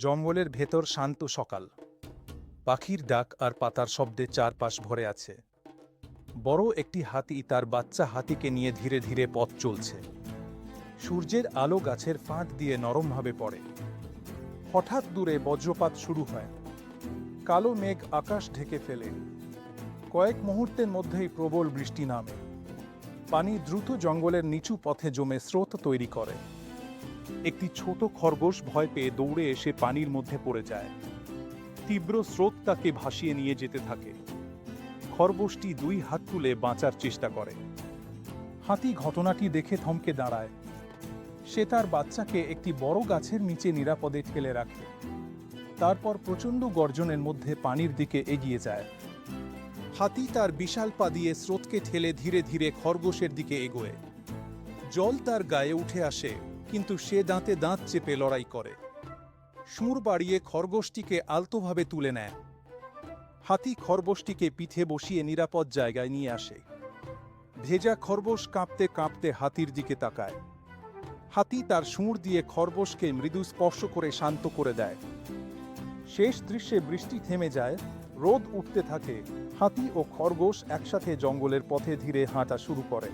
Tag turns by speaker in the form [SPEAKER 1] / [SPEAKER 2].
[SPEAKER 1] জঙ্গলের ভেতর শান্ত সকাল। পাখির ডাক আর পাতার শব্দে চারপাশ ভরে আছে। বড় একটি হাতি তার বাচ্চা হাতিকে নিয়ে ধীরে ধীরে পথ চলছে। সূর্যের আলো গাছের ফাঁক দিয়ে নরমভাবে পড়ে। হঠাৎ দূরে বজ্রপাত শুরু হয়। কালো মেঘ আকাশ ঢেকে ফেলে। কয়েক মুহূর্তের মধ্যেই প্রবল বৃষ্টি নামে। পানি দ্রুত জঙ্গলের নিচু পথে জমে স্রোত তৈরি করে। একটি ছোট খরগোশ ভয় পেয়ে দৌড়ে এসে পানির মধ্যে পড়ে যায়। তীব্র স্রোত তাকে ভাসিয়ে নিয়ে যেতে থাকে। খরগোশটি দুই হাত তুলে বাঁচার চেষ্টা করে। হাতি ঘটনাটি দেখে থমকে দাঁড়ায়। সে তার বাচ্চাকে একটি বড় গাছের নিচে নিরাপদে ঠেলে রাখে। তারপর প্রচণ্ড গর্জনের মধ্যে পানির দিকে এগিয়ে যায়। হাতি তার বিশাল পা দিয়ে স্রোতকে ঠেলে ধীরে ধীরে খরগোশের দিকে এগোয়। জল তার গায়ে উঠে আসে, কিন্তু সে দাঁতে দাঁত চেপে লড়াই করে। সুর বাড়িয়ে খরগোশটিকে আলতোভাবে তুলে নেয়। হাতি খরগোশটিকে পিঠে বসিয়ে নিরাপদ জায়গায় নিয়ে আসে। ভেজা খরগোশ কাঁপতে কাঁপতে হাতির দিকে তাকায়। হাতি তার সুর দিয়ে খরগোশকে মৃদু স্পর্শ করে শান্ত করে দেয়। শেষ দৃশ্যে বৃষ্টি থেমে যায়, রোদ উঠতে থাকে। হাতি ও খরগোশ একসাথে জঙ্গলের পথে ধীরে হাঁটা শুরু করে।